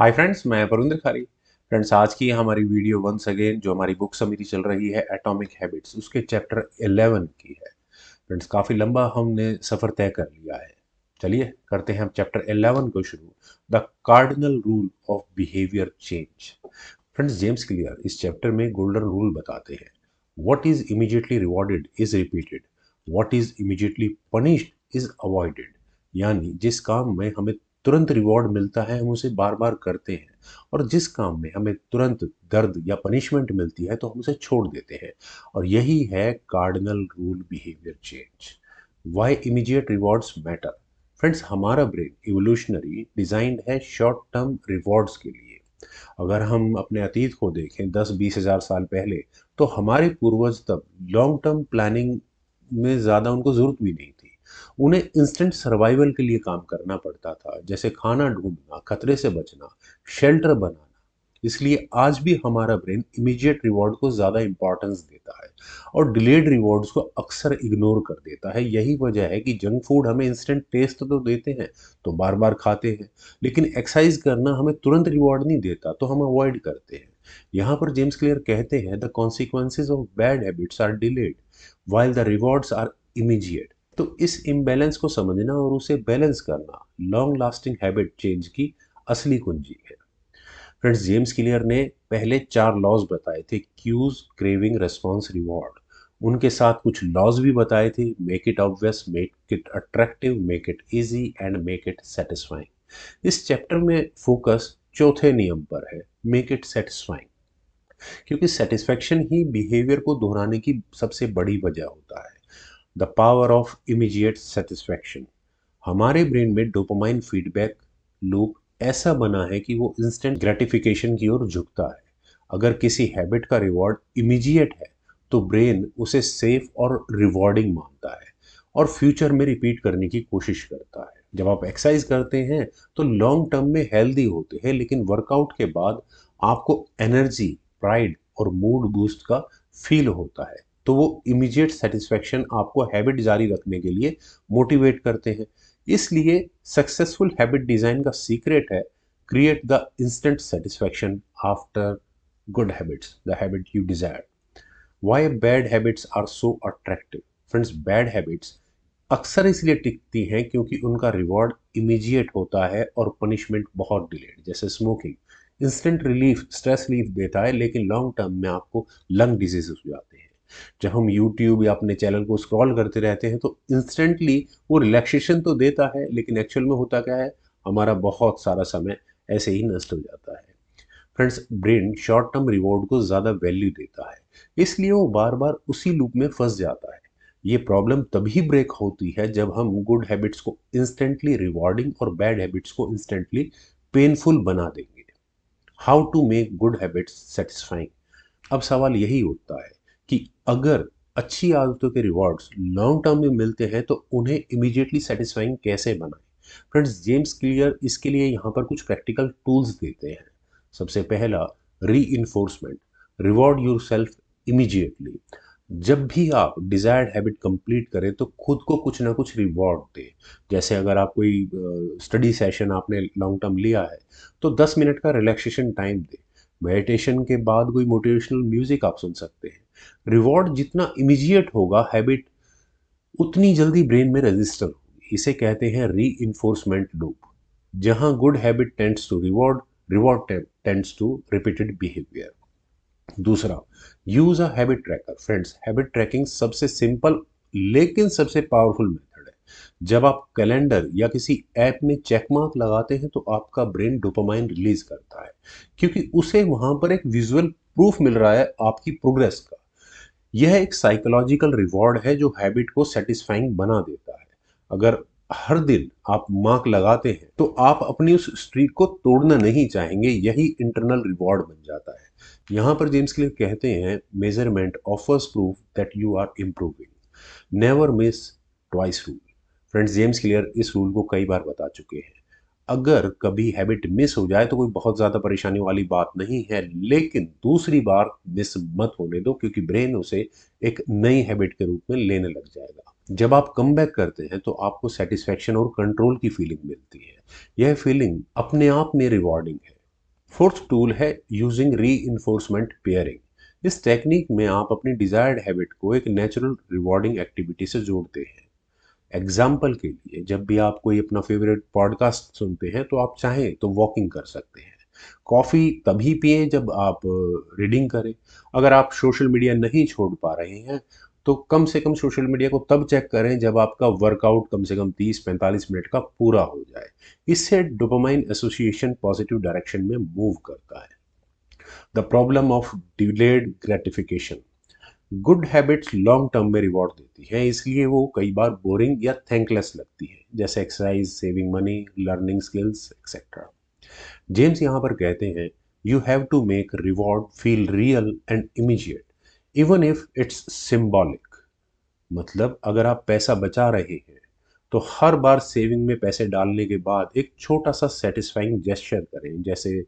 Hi friends, मैं वरुण खारी। Friends, आज की हमारी वीडियो वंस अगेन जो हमारी बुक समरी चल रही है एटॉमिक हैबिट्स, उसके चैप्टर 11 की है। फ्रेंड्स, काफ़ी लंबा हमने सफ़र तय कर लिया है। चलिए करते हैं हम चैप्टर 11 को शुरू। The cardinal rule of behaviour change. Friends, James Clear इस चैप्टर में गोल्डन रूल बताते हैं। What is immediately rewarded is repeated, what is immediately punished is avoided. यानी जिस काम में हमें तुरंत रिवॉर्ड मिलता है हम उसे बार बार करते हैं, और जिस काम में हमें तुरंत दर्द या पनिशमेंट मिलती है तो हम उसे छोड़ देते हैं। और यही है cardinal rule behaviour change. Why immediate rewards matter. Friends, हमारा ब्रेन इवोल्यूशनरी डिजाइंड है शॉर्ट टर्म रिवॉर्ड्स के लिए। अगर हम अपने अतीत को देखें 10-20 हज़ार साल पहले, तो हमारे पूर्वज तब लॉन्ग टर्म प्लानिंग में ज़्यादा उनको ज़रूरत भी नहीं थी। उन्हें इंस्टेंट सर्वाइवल के लिए काम करना पड़ता था, जैसे खाना ढूंढना, खतरे से बचना, शेल्टर बनाना। इसलिए आज भी हमारा ब्रेन इमीडिएट रिवॉर्ड को ज़्यादा इंपॉर्टेंस देता है और डिलेड रिवॉर्ड्स को अक्सर इग्नोर कर देता है। यही वजह है कि जंक फूड हमें इंस्टेंट टेस्ट तो देते हैं, तो बार बार खाते हैं, लेकिन एक्सरसाइज करना हमें तुरंत रिवॉर्ड नहीं देता, तो हम अवॉइड करते हैं। यहाँ पर जेम्स क्लियर कहते हैं the consequences of bad habits are delayed while the rewards are immediate. तो इस इम्बैलेंस को समझना और उसे बैलेंस करना लॉन्ग लास्टिंग हैबिट चेंज की असली कुंजी है। फ्रेंड्स, जेम्स क्लियर ने पहले 4 लॉज बताए थे, क्यूज, क्रेविंग, रेस्पॉन्स, रिवॉर्ड। उनके साथ कुछ लॉज भी बताए थे, make it obvious, make it attractive, make it easy and make it satisfying. इस चैप्टर में फोकस चौथे नियम पर है, मेक इट सेटिस्फाइंग, क्योंकि सेटिस्फेक्शन ही बिहेवियर को दोहराने की सबसे बड़ी वजह होता है। The power of immediate satisfaction. हमारे ब्रेन में डोपामाइन फीडबैक लूप ऐसा बना है कि वो इंस्टेंट ग्रेटिफिकेशन की ओर झुकता है। अगर किसी हैबिट का रिवॉर्ड इमीडिएट है तो ब्रेन उसे सेफ और रिवॉर्डिंग मानता है और फ्यूचर में रिपीट करने की कोशिश करता है। जब आप एक्सरसाइज करते हैं तो लॉन्ग टर्म में हेल्दी होते हैं, लेकिन वर्कआउट के बाद आपको एनर्जी, प्राइड और मूड बूस्ट का फील होता है, तो वो इमीडिएट सेटिस्फेक्शन आपको हैबिट जारी रखने के लिए मोटिवेट करते हैं। इसलिए सक्सेसफुल हैबिट डिजाइन का सीक्रेट है, create the instant satisfaction after good habits, the habit you desire. Why bad habits are so attractive. Friends, bad habits अक्सर इसलिए टिकती हैं क्योंकि उनका रिवॉर्ड इमीडिएट होता है और पनिशमेंट बहुत डिलेड। जैसे smoking instant relief, stress relief देता है, लेकिन लॉन्ग टर्म में आपको लंग डिजीज हो जाते हैं। जब हम यूट्यूब या अपने चैनल को स्क्रॉल करते रहते हैं तो इंस्टेंटली वो रिलैक्सेशन तो देता है, लेकिन एक्चुअल में होता क्या है, हमारा बहुत सारा समय ऐसे ही नष्ट हो जाता है। Friends, brain short term reward को ज़्यादा वैल्यू देता है, इसलिए वो बार बार उसी लूप में फंस जाता है। ये प्रॉब्लम तभी ब्रेक होती है जब हम गुड हैबिट्स को इंस्टेंटली रिवॉर्डिंग और बैड हैबिट्स को इंस्टेंटली पेनफुल बना देंगे। How to make good habits satisfying. अब सवाल यही उठता है कि अगर अच्छी आदतों के रिवॉर्ड्स लॉन्ग टर्म में मिलते हैं तो उन्हें इमीडिएटली सेटिस्फाइंग कैसे बनाएं। फ्रेंड्स, जेम्स क्लियर इसके लिए यहाँ पर कुछ प्रैक्टिकल टूल्स देते हैं। सबसे पहला, री enforcement, reward your self immediately. जब भी आप डिजायर्ड हैबिट कंप्लीट करें तो खुद को कुछ ना कुछ रिवॉर्ड दें। जैसे अगर आप कोई स्टडी सेशन आपने लॉन्ग टर्म लिया है तो 10 मिनट का रिलैक्सेशन टाइम दें। मेडिटेशन के बाद कोई मोटिवेशनल म्यूजिक आप सुन सकते हैं। रिवॉर्ड जितना इमीडिएट होगा, हैबिट उतनी जल्दी ब्रेन में रजिस्टर होगी। इसे कहते हैं री इन्फोर्समेंट लूप। जहां good habit tends to reward, reward tends to repeated behaviour. दूसरा, use a habit tracker. Friends, habit tracking सबसे सिंपल लेकिन सबसे पावरफुल मेथड है। जब आप कैलेंडर या किसी ऐप में चेक मार्क लगाते हैं तो आपका ब्रेन डोपामाइन रिलीज करता है, क्योंकि उसे वहां पर एक विजुअल प्रूफ मिल रहा है आपकी प्रोग्रेस का। यह एक साइकोलॉजिकल रिवॉर्ड है जो हैबिट को सेटिस्फाइंग बना देता है। अगर हर दिन आप मार्क लगाते हैं तो आप अपनी उस स्ट्रीक को तोड़ना नहीं चाहेंगे, यही इंटरनल रिवॉर्ड बन जाता है। यहाँ पर जेम्स क्लियर कहते हैं measurement offers proof that you are improving, never miss twice rule. Friends, James Clear इस रूल को कई बार बता चुके हैं। अगर कभी हैबिट मिस हो जाए तो कोई बहुत ज़्यादा परेशानी वाली बात नहीं है, लेकिन दूसरी बार मिस मत होने दो, क्योंकि ब्रेन उसे एक नई हैबिट के रूप में लेने लग जाएगा। जब आप कम बैक करते हैं तो आपको सेटिस्फेक्शन और कंट्रोल की फीलिंग मिलती है। यह फीलिंग अपने आप में रिवॉर्डिंग है। फोर्थ टूल है यूजिंग री इन्फोर्समेंट पेयरिंग। इस टेक्निक में आप अपनी डिजायर्ड हैबिट को एक नेचुरल रिवॉर्डिंग एक्टिविटी से जोड़ते हैं। एग्जाम्पल के लिए, जब भी आप कोई अपना फेवरेट पॉडकास्ट सुनते हैं तो आप चाहें तो वॉकिंग कर सकते हैं। कॉफ़ी तभी पिएं जब आप रीडिंग करें। अगर आप सोशल मीडिया नहीं छोड़ पा रहे हैं तो कम से कम सोशल मीडिया को तब चेक करें जब आपका वर्कआउट कम से कम 30-45 मिनट का पूरा हो जाए। इससे डोपामाइन एसोसिएशन पॉजिटिव डायरेक्शन में मूव करता है। The problem of delayed gratification. Good habits long term में रिवॉर्ड देती हैं, इसलिए वो कई बार बोरिंग या थैंकलेस लगती है, जैसे exercise, saving money, learning skills etcetera. James यहाँ पर कहते हैं, you have to make reward feel real and immediate even if it's symbolic. मतलब अगर आप पैसा बचा रहे हैं तो हर बार सेविंग में पैसे डालने के बाद एक छोटा सा सेटिस्फाइंग जेस्चर करें, जैसे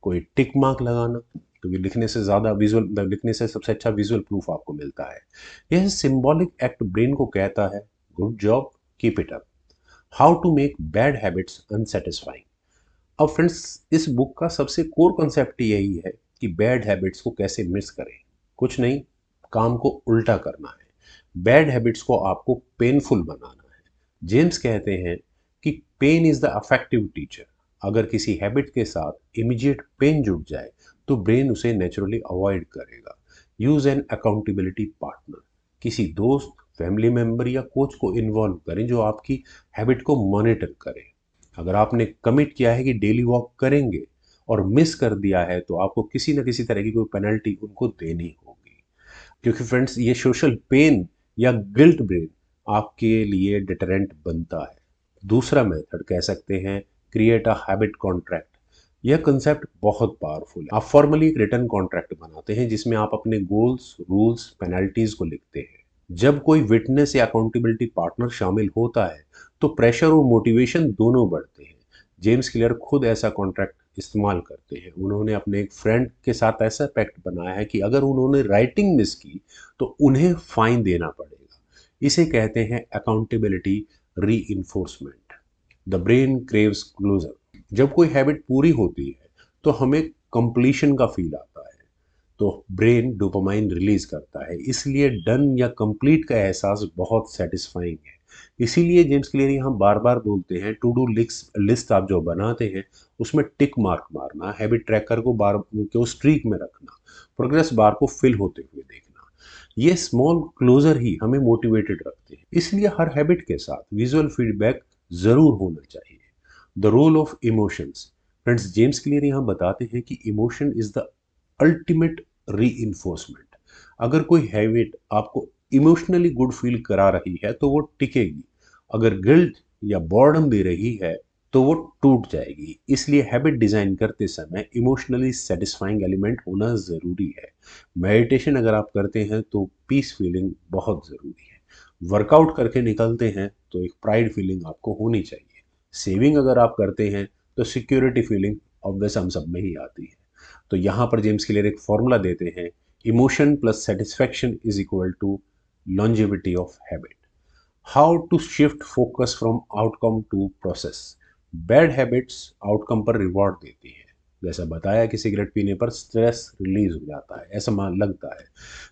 कोई टिक मार्क लगाना, क्योंकि लिखने से ज़्यादा विजुअल, लिखने से सबसे अच्छा विजुअल प्रूफ आपको मिलता है। यह सिंबॉलिक एक्ट ब्रेन को कहता है, good job, keep it up. How to make bad habits unsatisfying. अब फ्रेंड्स, इस बुक का सबसे कोर कॉन्सेप्ट यही है कि बैड हैबिट्स को कैसे मिस करें। कुछ नहीं, काम को उल्टा करना है। बैड हैबिट्स को आपको पेनफुल बनाना है। जेम्स कहते हैं कि pain is the affective teacher. अगर किसी हैबिट के साथ इमीडिएट पेन जुड़ जाए तो ब्रेन उसे नेचुरली अवॉइड करेगा। Use N accountability partner. किसी दोस्त, फैमिली मेंबर या कोच को इन्वॉल्व करें जो आपकी हैबिट को मॉनिटर करे। अगर आपने कमिट किया है कि डेली वॉक करेंगे और मिस कर दिया है तो आपको किसी न किसी तरह की कोई पेनल्टी उनको देनी होगी, क्योंकि फ्रेंड्स ये सोशल पेन या गिल्ट ब्रेन आपके लिए डिटरेंट बनता है। दूसरा मेथड कह सकते हैं, क्रिएट अ हैबिट कॉन्ट्रैक्ट। यह कंसेप्ट बहुत पावरफुल है। आप फॉर्मली एक रिटर्न कॉन्ट्रैक्ट बनाते हैं जिसमें आप अपने गोल्स, रूल्स, पेनल्टीज को लिखते हैं। जब कोई विटनेस या अकाउंटेबिलिटी पार्टनर शामिल होता है तो प्रेशर और मोटिवेशन दोनों बढ़ते हैं। जेम्स क्लियर खुद ऐसा कॉन्ट्रैक्ट इस्तेमाल करते हैं। उन्होंने अपने एक फ्रेंड के साथ ऐसा पैक्ट बनाया है कि अगर उन्होंने राइटिंग मिस की तो उन्हें फाइन देना पड़ेगा। इसे कहते हैं अकाउंटेबिलिटी री। The brain craves closure. जब कोई हैबिट पूरी होती है तो हमें कंप्लीशन का फील आता है, तो ब्रेन डोपामाइन रिलीज करता है। इसलिए डन या कंप्लीट का एहसास बहुत सेटिस्फाइंग है। इसीलिए जेम्स क्लियर यहाँ बार बार बोलते हैं, टू डू लिस्ट आप जो बनाते हैं उसमें टिक मार्क मारना, हैबिट ट्रैकर को बार को स्ट्रीक में रखना, प्रोग्रेस बार को फिल होते हुए देखना। ये स्मॉल क्लोजर ही हमें मोटिवेटेड रखते हैं। इसलिए हर हैबिट के साथ विजुअल फीडबैक जरूर होना चाहिए। The role of emotions. Friends, James Clear यहाँ बताते हैं कि इमोशन इज द अल्टीमेट री। अगर कोई हैबिट आपको इमोशनली गुड फील करा रही है तो वो टिकेगी। अगर गिल्ट या बॉर्डम दे रही है तो वो टूट जाएगी। इसलिए हैबिट डिजाइन करते समय इमोशनली सेटिस्फाइंग एलिमेंट होना जरूरी है। मेडिटेशन अगर आप करते हैं तो पीस फीलिंग बहुत जरूरी है। वर्कआउट करके निकलते हैं तो एक प्राइड फीलिंग आपको होनी चाहिए। सेविंग अगर आप करते हैं तो सिक्योरिटी फीलिंग ऑब्वियस हम सब में ही आती है। तो यहाँ पर जेम्स क्लियर एक फॉर्मूला देते हैं, emotion plus satisfaction is equal to longevity of habit. How to shift focus from outcome to process. Bad habits outcome पर रिवॉर्ड देती है। जैसा बताया कि सिगरेट पीने पर स्ट्रेस रिलीज हो जाता है, ऐसा मान लगता है।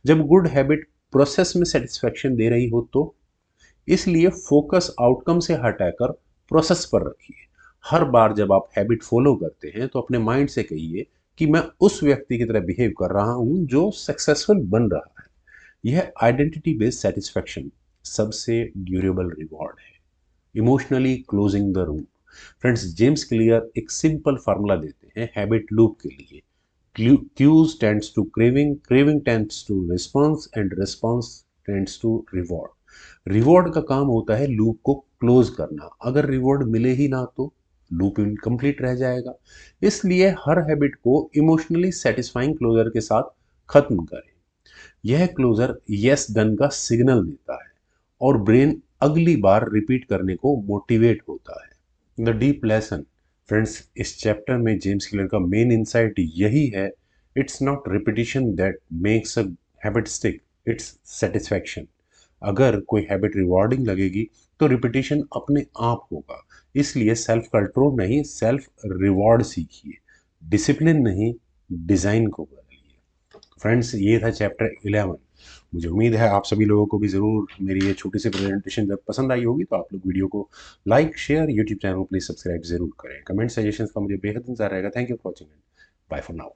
जब गुड हैबिट प्रोसेस में सेटिस्फैक्शन दे रही हो तो इसलिए फोकस आउटकम से हटाकर प्रोसेस पर रखिए। हर बार जब आप हैबिट फॉलो करते हैं तो अपने माइंड से कहिए कि मैं उस व्यक्ति की तरह बिहेव कर रहा हूं जो सक्सेसफुल बन रहा है। यह आइडेंटिटी बेस्ड सेटिस्फैक्शन सबसे ड्यूरेबल रिवॉर्ड है। Emotionally closing the room. Friends, James Clear एक सिंपल फार्मूला देते हैं हैबिट लूप के लिए। Cues tends to craving, craving tends to response and response tends to reward. Reward का काम होता है लूप को क्लोज करना। अगर रिवॉर्ड मिले ही ना तो लूप इनकम्प्लीट रह जाएगा। इसलिए हर हैबिट को इमोशनली सेटिस्फाइंग क्लोजर के साथ खत्म करें। यह क्लोजर यस डन का सिग्नल देता है और ब्रेन अगली बार रिपीट करने को मोटिवेट होता है। The deep lesson. फ्रेंड्स, इस चैप्टर में जेम्स क्लियर का मेन इंसाइट यही है, it's not repetition that makes a habit stick, it's satisfaction. अगर कोई हैबिट रिवॉर्डिंग लगेगी तो रिपीटिशन अपने आप होगा। इसलिए सेल्फ कंट्रोल नहीं, सेल्फ रिवॉर्ड सीखिए। डिसिप्लिन नहीं, डिज़ाइन को बदलिए। फ्रेंड्स, ये था चैप्टर 11। मुझे उम्मीद है आप सभी लोगों को भी ज़रूर मेरी ये छोटी सी प्रेजेंटेशन जब पसंद आई होगी, तो आप लोग वीडियो को लाइक, शेयर, यूट्यूब चैनल को प्लीज़ सब्सक्राइब ज़रूर करें। कमेंट सजेशंस का मुझे बेहद इंतज़ार रहेगा। Thank you for watching, bye for now.